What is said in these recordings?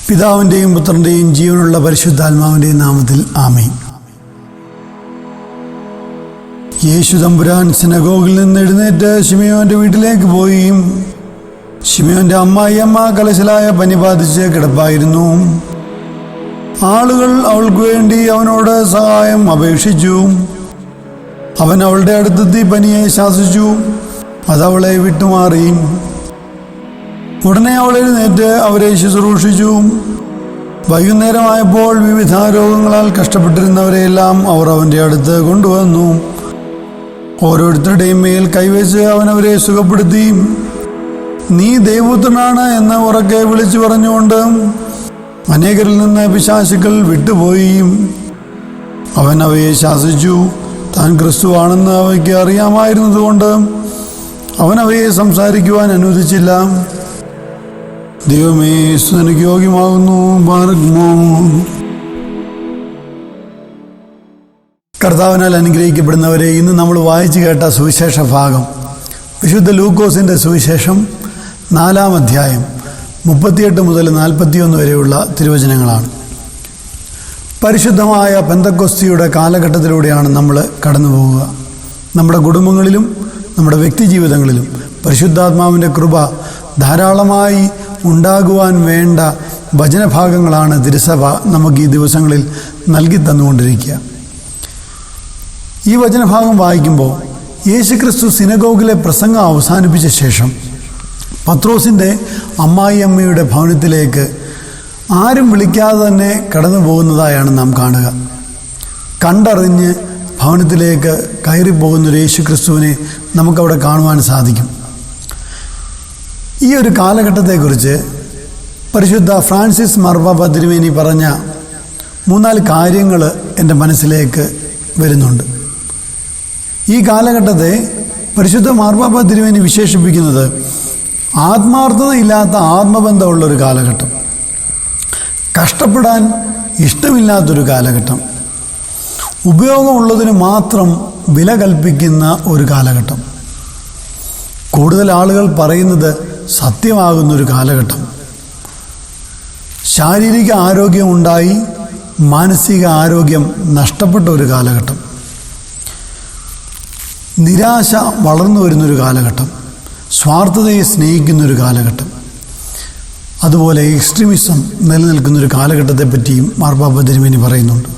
പിതാവിൻ്റെയും പുത്രൻ്റെയും ജീവനുള്ള പരിശുദ്ധാത്മാവിൻ്റെയും നാമത്തിൽ ആമേൻ. യേശു തമ്പുരാൻ സിനഗോഗിൽ നിന്ന് എഴുന്നേറ്റ് ശിമയോൻ്റെ വീട്ടിലേക്ക് പോയി. ശിമയോൻ്റെ അമ്മായിയമ്മ കലശലായ പനി ബാധിച്ച് കിടപ്പായിരുന്നു. ആളുകൾ അവൾക്ക് വേണ്ടി അവനോട് സഹായം അപേക്ഷിച്ചു. അവൻ അവളുടെ അടുത്തെത്തി പനിയെ ശാസിച്ചു. അതവളെ വിട്ടുമാറി. ഉടനെ അവൾ എഴുന്നേറ്റ് അവരെ ശുശ്രൂഷിച്ചു. വൈകുന്നേരമായപ്പോൾ വിവിധ രോഗങ്ങളാൽ കഷ്ടപ്പെട്ടിരുന്നവരെയെല്ലാം അവർ അവൻ്റെ അടുത്ത് കൊണ്ടുവന്നു. ഓരോരുത്തരുടെയും മേൽ കൈവച്ച് അവൻ അവരെ സുഖപ്പെടുത്തി. നീ ദൈവപുത്രനാണ് എന്ന് ഉറക്കെ വിളിച്ചു പറഞ്ഞുകൊണ്ട് അനേകരിൽ നിന്ന് പിശാചുക്കൾ വിട്ടുപോയി. അവൻ അവയെ ശാസിച്ചു. താൻ ക്രിസ്തുവാണെന്ന് അവയ്ക്ക് അറിയാമായിരുന്നതുകൊണ്ട് അവൻ അവയെ സംസാരിക്കുവാൻ അനുവദിച്ചില്ല. ദൈവമേ, എനിക്ക് യോഗ്യമാകുന്നു. കർത്താവിനാൽ അനുഗ്രഹിക്കപ്പെടുന്നവരെ, ഇന്ന് നമ്മൾ വായിച്ചു കേട്ട സുവിശേഷ ഭാഗം വിശുദ്ധ ലൂക്കോസിൻ്റെ സുവിശേഷം 4-ാം അധ്യായം 38 മുതൽ 41 വരെയുള്ള തിരുവചനങ്ങളാണ്. പരിശുദ്ധമായ പെന്തക്കോസ്തിയുടെ കാലഘട്ടത്തിലൂടെയാണ് നമ്മൾ കടന്നു പോവുക. നമ്മുടെ കുടുംബങ്ങളിലും നമ്മുടെ വ്യക്തി ജീവിതങ്ങളിലും പരിശുദ്ധാത്മാവിൻ്റെ കൃപ ധാരാളമായി ഉണ്ടാകുവാൻ വേണ്ട വചനഭാഗങ്ങളാണ് തിരുസഭ നമുക്ക് ഈ ദിവസങ്ങളിൽ നൽകി തന്നുകൊണ്ടിരിക്കുക. ഈ വചനഭാഗം വായിക്കുമ്പോൾ യേശുക്രിസ്തു സിനഗോഗിലെ പ്രസംഗം അവസാനിപ്പിച്ച ശേഷം പത്രോസിൻ്റെ അമ്മായിയമ്മയുടെ ഭവനത്തിലേക്ക് ആരും വിളിക്കാതെ തന്നെ കടന്നു പോകുന്നതായാണ് നാം കാണുക. കണ്ടറിഞ്ഞ് ഭവനത്തിലേക്ക് കയറിപ്പോകുന്നൊരു യേശുക്രിസ്തുവിനെ നമുക്കവിടെ കാണുവാൻ സാധിക്കും. ഈ ഒരു കാലഘട്ടത്തെക്കുറിച്ച് പരിശുദ്ധ ഫ്രാൻസിസ് മാർപ്പാപ്പ തിരുമേനി പറഞ്ഞ 3-4 കാര്യങ്ങൾ എൻ്റെ മനസ്സിലേക്ക് വരുന്നുണ്ട്. ഈ കാലഘട്ടത്തെ പരിശുദ്ധ മാർപ്പാപ്പ തിരുമേനി വിശേഷിപ്പിക്കുന്നത് ആത്മാർത്ഥതയില്ലാത്ത ആത്മബന്ധമുള്ളൊരു കാലഘട്ടം, കഷ്ടപ്പെടാൻ ഇഷ്ടമില്ലാത്തൊരു കാലഘട്ടം, ഉപയോഗമുള്ളതിന് മാത്രം വില കൽപ്പിക്കുന്ന ഒരു കാലഘട്ടം, കൂടുതൽ ആളുകൾ പറയുന്നത് സത്യമാകുന്നൊരു കാലഘട്ടം, ശാരീരിക ആരോഗ്യമുണ്ടായി മാനസിക ആരോഗ്യം നഷ്ടപ്പെട്ട ഒരു കാലഘട്ടം, നിരാശ വളർന്നു വരുന്നൊരു കാലഘട്ടം, സ്വാർത്ഥതയെ സ്നേഹിക്കുന്നൊരു കാലഘട്ടം, അതുപോലെ എക്സ്ട്രീമിസം നിലനിൽക്കുന്നൊരു കാലഘട്ടത്തെ പറ്റിയും മാർപ്പാപ്പ തിരുമേനി പറയുന്നുണ്ട്.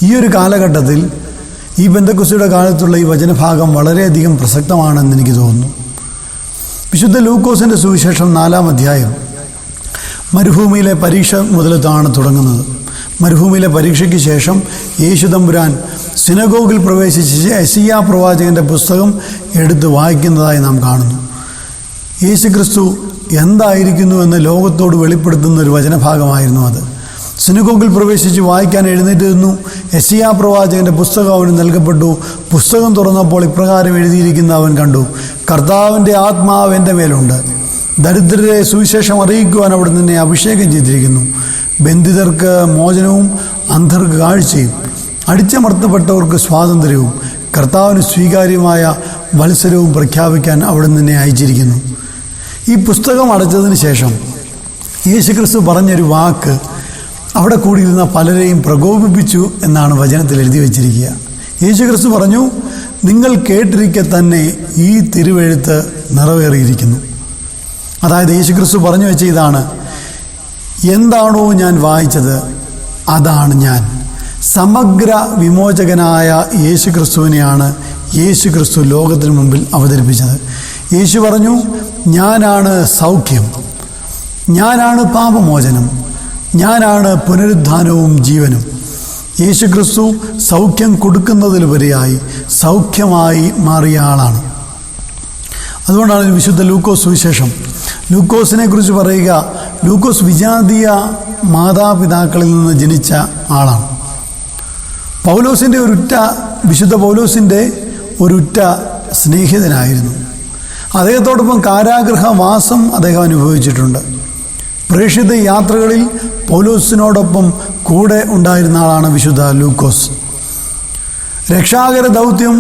ഈ ഒരു കാലഘട്ടത്തിൽ ഈ പെന്തക്കോസ്തിയുടെ കാലത്തുള്ള ഈ വചനഭാഗം വളരെയധികം പ്രസക്തമാണെന്ന് എനിക്ക് തോന്നുന്നു. വിശുദ്ധ ലൂക്കോസിൻ്റെ സുവിശേഷം 4-ാം അധ്യായം മരുഭൂമിയിലെ പരീക്ഷ മുതലാണ് തുടങ്ങുന്നത്. മരുഭൂമിയിലെ പരീക്ഷയ്ക്ക് ശേഷം യേശു തമ്പുരാൻ സിനഗോഗിൽ പ്രവേശിച്ച് യെശയ്യാ പ്രവാചകൻ്റെ പുസ്തകം എടുത്ത് വായിക്കുന്നതായി നാം കാണുന്നു. യേശുക്രിസ്തു എന്തായിരിക്കുന്നുവെന്ന് ലോകത്തോട് വെളിപ്പെടുത്തുന്ന ഒരു വചനഭാഗമായിരുന്നു അത്. സിനഗോഗിൽ പ്രവേശിച്ച് വായിക്കാൻ എഴുന്നേറ്റ് നിന്നു. യെശയ്യാ പ്രവാചകൻ്റെ പുസ്തകം അവന് നൽകപ്പെട്ടു. പുസ്തകം തുറന്നപ്പോൾ ഇപ്രകാരം എഴുതിയിരിക്കുന്ന അവൻ കണ്ടു: കർത്താവിൻ്റെ ആത്മാവ് എൻ്റെ മേലുണ്ട്, ദരിദ്രരെ സുവിശേഷം അറിയിക്കുവാൻ അവിടെ നിന്നെ അഭിഷേകം ചെയ്തിരിക്കുന്നു. ബന്ധിതർക്ക് മോചനവും അന്ധർക്ക് കാഴ്ചയും അടിച്ചമർത്തപ്പെട്ടവർക്ക് സ്വാതന്ത്ര്യവും കർത്താവിന് സ്വീകാര്യമായ വത്സരവും പ്രഖ്യാപിക്കാൻ അവിടെ നിന്നെ അയച്ചിരിക്കുന്നു. ഈ പുസ്തകം അടച്ചതിന് ശേഷം യേശുക്രിസ്തു പറഞ്ഞൊരു വാക്ക് അവിടെ കൂടിയിരുന്ന പലരെയും പ്രകോപിപ്പിച്ചു എന്നാണ് വചനത്തിൽ എഴുതി വച്ചിരിക്കുക. യേശുക്രിസ്തു പറഞ്ഞു, നിങ്ങൾ കേട്ടിരിക്കെ തന്നെ ഈ തിരുവെഴുത്ത് നിറവേറിയിരിക്കുന്നു. അതായത് യേശുക്രിസ്തു പറഞ്ഞു വെച്ച ഇതാണ്: എന്താണോ ഞാൻ വായിച്ചത് അതാണ് ഞാൻ. സമഗ്ര വിമോചകനായ യേശുക്രിസ്തുവിനെയാണ് യേശുക്രിസ്തു ലോകത്തിന് മുമ്പിൽ അവതരിപ്പിച്ചത്. യേശു പറഞ്ഞു, ഞാനാണ് സൗഖ്യം, ഞാനാണ് പാപമോചനം, ഞാനാണ് പുനരുദ്ധാനവും ജീവനും. യേശുക്രിസ്തു സൗഖ്യം കൊടുക്കുന്നതിലുപരിയായി സൗഖ്യമായി മാറിയ ആളാണ്. അതുകൊണ്ടാണ് വിശുദ്ധ ലൂക്കോസ് സുവിശേഷം ലൂക്കോസിനെ കുറിച്ച് പറയുക, ലൂക്കോസ് വിജാതീയ മാതാപിതാക്കളിൽ നിന്ന് ജനിച്ച ആളാണ്. വിശുദ്ധ പൗലോസിൻ്റെ ഒരുറ്റ സ്നേഹിതനായിരുന്നു. അദ്ദേഹത്തോടൊപ്പം കാരാഗൃഹവാസം അദ്ദേഹം അനുഭവിച്ചിട്ടുണ്ട്. പ്രേക്ഷിത യാത്രകളിൽ പൗലോസിനോടൊപ്പം കൂടെ ഉണ്ടായിരുന്ന ആളാണ് വിശുദ്ധ ലൂക്കോസ്. രക്ഷാകര ദൗത്യം,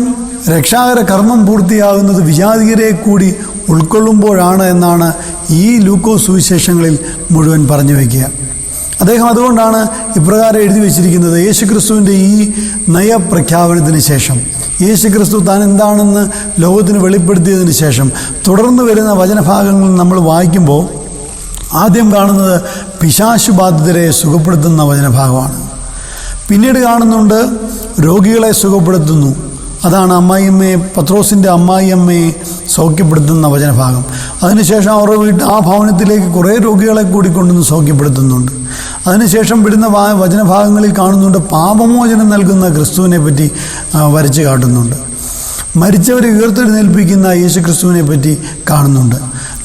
രക്ഷാകര കർമ്മം പൂർത്തിയാകുന്നത് വിജാതിയരെ കൂടി ഉൾക്കൊള്ളുമ്പോഴാണ് എന്നാണ് ഈ ലൂക്കോസ് സുവിശേഷങ്ങളിൽ മുഴുവൻ പറഞ്ഞു വയ്ക്കുക. അദ്ദേഹം അതുകൊണ്ടാണ് ഇപ്രകാരം എഴുതി വച്ചിരിക്കുന്നത്. യേശുക്രിസ്തുവിൻ്റെ ഈ നയപ്രഖ്യാപനത്തിന് ശേഷം, യേശുക്രിസ്തു താൻ എന്താണെന്ന് ലോകത്തിന് വെളിപ്പെടുത്തിയതിന് ശേഷം തുടർന്ന് വരുന്ന വചനഭാഗങ്ങൾ നമ്മൾ വായിക്കുമ്പോൾ ആദ്യം കാണുന്നത് പിശാച് ബാധിതരെ സുഖപ്പെടുത്തുന്ന വചനഭാഗമാണ്. പിന്നീട് കാണുന്നുണ്ട് രോഗികളെ സുഖപ്പെടുത്തുന്നു. അതാണ് അമ്മായിയമ്മയെ, പത്രോസിൻ്റെ അമ്മായിയമ്മയെ സൗഖ്യപ്പെടുത്തുന്ന വചനഭാഗം. അതിനുശേഷം അവരുടെ ആ ഭവനത്തിലേക്ക് കുറേ രോഗികളെ കൂടി കൊണ്ടുവന്ന് സൗഖ്യപ്പെടുത്തുന്നുണ്ട്. അതിനുശേഷം വിടുന്ന വചനഭാഗങ്ങളിൽ കാണുന്നുണ്ട് പാപമോചനം നൽകുന്ന ക്രിസ്തുവിനെ പറ്റി വരച്ച് കാട്ടുന്നുണ്ട്. മരിച്ചവരെ ഉയർത്തെഴുന്നേൽപ്പിക്കുന്ന യേശു ക്രിസ്തുവിനെ പറ്റി കാണുന്നുണ്ട്.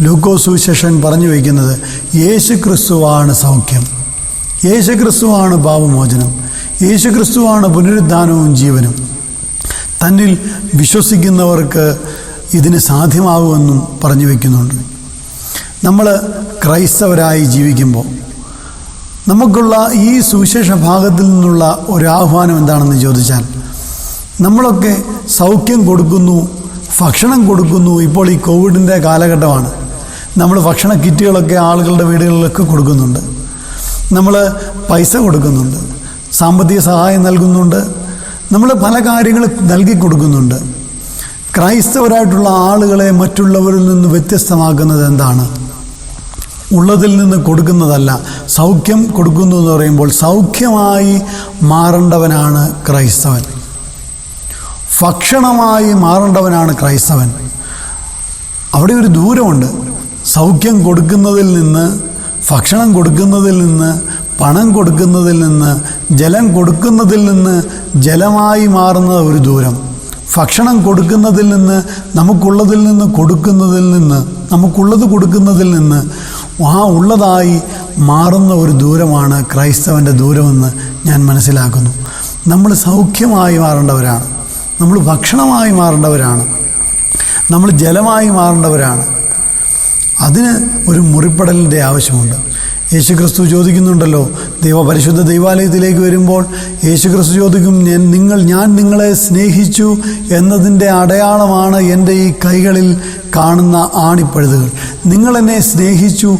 ലൂക്കോസ് സുവിശേഷൻ പറഞ്ഞു വയ്ക്കുന്നത് യേശു ക്രിസ്തുവാണ് സൗഖ്യം, യേശു ക്രിസ്തുവാണ് പാപമോചനം, യേശു ക്രിസ്തുവാണ് പുനരുദ്ധാനവും ജീവനും. തന്നിൽ വിശ്വസിക്കുന്നവർക്ക് ഇതിന് സാധ്യമാകുമെന്നും പറഞ്ഞു വയ്ക്കുന്നുണ്ട്. നമ്മൾ ക്രൈസ്തവരായി ജീവിക്കുമ്പോൾ നമുക്കുള്ള ഈ സുവിശേഷ ഭാഗത്തിൽ നിന്നുള്ള ഒരാഹ്വാനം എന്താണെന്ന് ചോദിച്ചാൽ, നമ്മളൊക്കെ സൗഖ്യം കൊടുക്കുന്നു, ഭക്ഷണം കൊടുക്കുന്നു. ഇപ്പോൾ ഈ കോവിഡിൻ്റെ കാലഘട്ടമാണ്. നമ്മൾ ഭക്ഷണ കിറ്റുകളൊക്കെ ആളുകളുടെ വീടുകളിലൊക്കെ കൊടുക്കുന്നുണ്ട്. നമ്മൾ പൈസ കൊടുക്കുന്നുണ്ട്, സാമ്പത്തിക സഹായം നൽകുന്നുണ്ട്, നമ്മൾ പല കാര്യങ്ങൾ നൽകി കൊടുക്കുന്നുണ്ട്. ക്രൈസ്തവരായിട്ടുള്ള ആളുകളെ മറ്റുള്ളവരിൽ നിന്ന് വ്യത്യസ്തമാക്കുന്നത് എന്താണ്? ഉള്ളതിൽ നിന്ന് കൊടുക്കുന്നതല്ല, സൗഖ്യം കൊടുക്കുന്നു എന്ന് പറയുമ്പോൾ സൗഖ്യമായി മാറേണ്ടവനാണ് ക്രൈസ്തവൻ, ഭക്ഷണമായി മാറേണ്ടവനാണ് ക്രൈസ്തവൻ. അവിടെ ഒരു ദൂരമുണ്ട്. സൗഖ്യം കൊടുക്കുന്നതിൽ നിന്ന്, ഭക്ഷണം കൊടുക്കുന്നതിൽ നിന്ന്, പണം കൊടുക്കുന്നതിൽ നിന്ന്, ജലം കൊടുക്കുന്നതിൽ നിന്ന് ജലമായി മാറുന്ന ഒരു ദൂരം, ഭക്ഷണം കൊടുക്കുന്നതിൽ നിന്ന്, നമുക്കുള്ളതിൽ നിന്ന് കൊടുക്കുന്നതിൽ നിന്ന്, നമുക്കുള്ളത് കൊടുക്കുന്നതിൽ നിന്ന് ആ ഉള്ളതായി മാറുന്ന ഒരു ദൂരമാണ് ക്രൈസ്തവൻ്റെ ദൂരമെന്ന് ഞാൻ മനസ്സിലാക്കുന്നു. നമ്മൾ സൗഖ്യമായി മാറേണ്ടവരാണ്, നമ്മൾ ഭക്ഷണമായി മാറേണ്ടവരാണ്, നമ്മൾ ജലമായി മാറേണ്ടവരാണ്. അതിന് ഒരു മുറിപ്പെടലിൻ്റെ ആവശ്യമുണ്ട്. യേശുക്രിസ്തു ചോദിക്കുന്നുണ്ടല്ലോ, പരിശുദ്ധ ദൈവാലയത്തിലേക്ക് വരുമ്പോൾ യേശുക്രിസ്തു ചോദിക്കും, ഞാൻ നിങ്ങളെ സ്നേഹിച്ചു എന്നതിൻ്റെ അടയാളമാണ് എൻ്റെ ഈ കൈകളിൽ കാണുന്ന ആണിപ്പഴുതുകൾ. നിങ്ങളെന്നെ സ്നേഹിച്ചു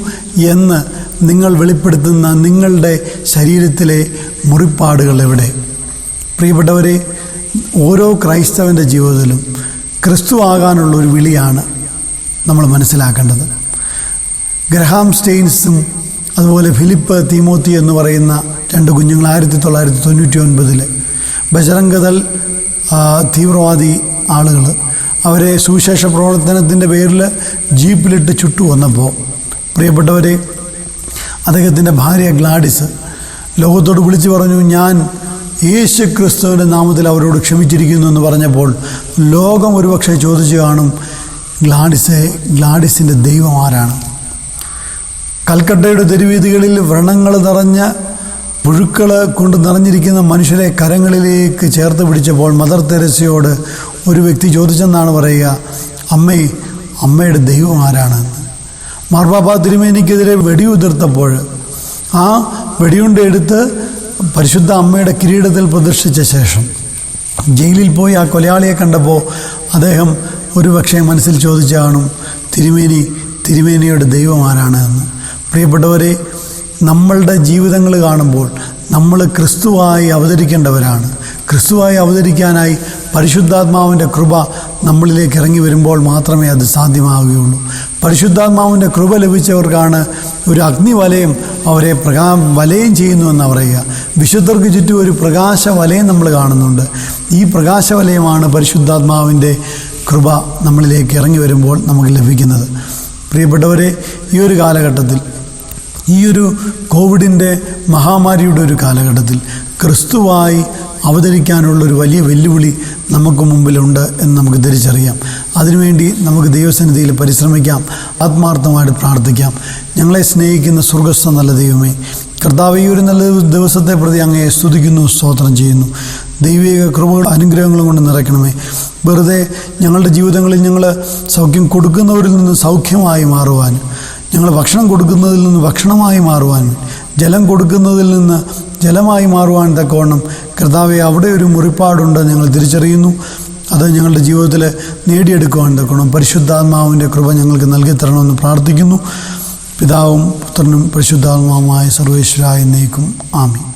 എന്ന് നിങ്ങൾ വെളിപ്പെടുത്തുന്ന നിങ്ങളുടെ ശരീരത്തിലെ മുറിപ്പാടുകൾ എവിടെ? പ്രിയപ്പെട്ടവരെ, ഓരോ ക്രൈസ്തവൻ്റെ ജീവിതത്തിലും ക്രിസ്തു ആകാനുള്ള ഒരു വിളിയാണ് നമ്മൾ മനസ്സിലാക്കേണ്ടത്. ഗ്രഹാം സ്റ്റെയിൻസും അതുപോലെ ഫിലിപ്പ് തീമോത്തി എന്ന് പറയുന്ന രണ്ട് കുഞ്ഞുങ്ങൾ 1999 ബജറംഗദൾ തീവ്രവാദി ആളുകൾ അവരെ സുവിശേഷ പ്രവർത്തനത്തിൻ്റെ പേരിൽ ജീപ്പിലിട്ട് ചുട്ടു വന്നപ്പോൾ, പ്രിയപ്പെട്ടവരെ, അദ്ദേഹത്തിൻ്റെ ഭാര്യ ഗ്ലാഡിസ് ലോകത്തോട് വിളിച്ചു പറഞ്ഞു, ഞാൻ യേശു ക്രിസ്തുവിൻ്റെ നാമത്തിൽ അവരോട് ക്ഷമിച്ചിരിക്കുന്നു എന്ന് പറഞ്ഞപ്പോൾ ലോകം ഒരുപക്ഷെ ചോദിച്ചു കാണും, ഗ്ലാഡിസിൻ്റെ ദൈവം ആരാണ്? കൽക്കട്ടയുടെ തെരുവീതികളിൽ വ്രണങ്ങൾ നിറഞ്ഞ പുഴുക്കൾ കൊണ്ട് നിറഞ്ഞിരിക്കുന്ന മനുഷ്യരെ കരങ്ങളിലേക്ക് ചേർത്ത് പിടിച്ചപ്പോൾ മദർ തെരേസയോട് ഒരു വ്യക്തി ചോദിച്ചെന്നാണ് പറയുക, അമ്മയുടെ ദൈവം ആരാണെന്ന്. മാർപ്പാപ്പ തിരുമേനിക്കെതിരെ വെടിയുതിർത്തപ്പോൾ ആ വെടിയുണ്ട എടുത്ത് പരിശുദ്ധ അമ്മയുടെ കിരീടത്തിൽ പ്രതിഷ്ഠിച്ച ശേഷം ജയിലിൽ പോയി ആ കൊലയാളിയെ കണ്ടപ്പോൾ അദ്ദേഹം ഒരുപക്ഷെ മനസ്സിൽ ചോദിച്ചു കാണും, തിരുമേനിയുടെ ദൈവം ആരാണ് എന്ന്. പ്രിയപ്പെട്ടവരെ, നമ്മളുടെ ജീവിതങ്ങൾ കാണുമ്പോൾ നമ്മൾ ക്രിസ്തുവായി അവതരിക്കേണ്ടവരാണ്. ക്രിസ്തുവായി അവതരിക്കാനായി പരിശുദ്ധാത്മാവിൻ്റെ കൃപ നമ്മളിലേക്ക് ഇറങ്ങി വരുമ്പോൾ മാത്രമേ അത് സാധ്യമാവുകയുള്ളൂ. പരിശുദ്ധാത്മാവിൻ്റെ കൃപ ലഭിച്ചവർക്കാണ് ഒരു അഗ്നിവലയം അവരെ വലയം ചെയ്യുന്നുവെന്ന് പറയുക. വിശുദ്ധർക്ക് ചുറ്റും ഒരു പ്രകാശ വലയം നമ്മൾ കാണുന്നുണ്ട്. ഈ പ്രകാശവലയമാണ് പരിശുദ്ധാത്മാവിൻ്റെ കൃപ നമ്മളിലേക്ക് ഇറങ്ങി വരുമ്പോൾ നമുക്ക് ലഭിക്കുന്നത്. പ്രിയപ്പെട്ടവരെ, ഈ ഒരു കാലഘട്ടത്തിൽ, ഈ ഒരു കോവിഡിൻ്റെ മഹാമാരിയുടെ ഒരു കാലഘട്ടത്തിൽ ക്രിസ്തുവായി അവതരിക്കാനുള്ളൊരു വലിയ വെല്ലുവിളി നമുക്ക് മുമ്പിലുണ്ട് എന്ന് നമുക്ക് തിരിച്ചറിയാം. അതിനുവേണ്ടി നമുക്ക് ദൈവസന്നിധിയിൽ പരിശ്രമിക്കാം, ആത്മാർത്ഥമായിട്ട് പ്രാർത്ഥിക്കാം. ഞങ്ങളെ സ്നേഹിക്കുന്ന സ്വർഗ്ഗസ്ഥ നല്ല ദൈവമേ, കർത്താവ്, ഈ ഒരു നല്ല ദിവസത്തെ പ്രതി അങ്ങയെ സ്തുതിക്കുന്നു, സ്തോത്രം ചെയ്യുന്നു. ദൈവിക കൃപകളും അനുഗ്രഹങ്ങളും കൊണ്ട് നിറയ്ക്കണമേ. വെറുതെ ഞങ്ങളുടെ ജീവിതങ്ങളിൽ ഞങ്ങൾ സൗഖ്യം കൊടുക്കുന്നവരിൽ നിന്ന് സൗഖ്യമായി മാറുവാൻ, ഞങ്ങൾ ഭക്ഷണം കൊടുക്കുന്നതിൽ നിന്ന് ഭക്ഷണമായി മാറുവാൻ, ജലം കൊടുക്കുന്നതിൽ നിന്ന് ജലമായി മാറുവാൻ തക്കവണ്ണം കർത്താവെ, അവിടെ ഒരു മുറിപ്പാടുണ്ട് ഞങ്ങൾ തിരിച്ചറിയുന്നു. അത് ഞങ്ങളുടെ ജീവിതത്തിൽ നേടിയെടുക്കുവാൻ തക്കണം പരിശുദ്ധാത്മാവിൻ്റെ കൃപ ഞങ്ങൾക്ക് നൽകി തരണമെന്ന് പ്രാർത്ഥിക്കുന്നു. പിതാവും പുത്രനും പരിശുദ്ധാത്മാവുമായ സർവേശ്വരായ എന്നേക്കും ആമീൻ.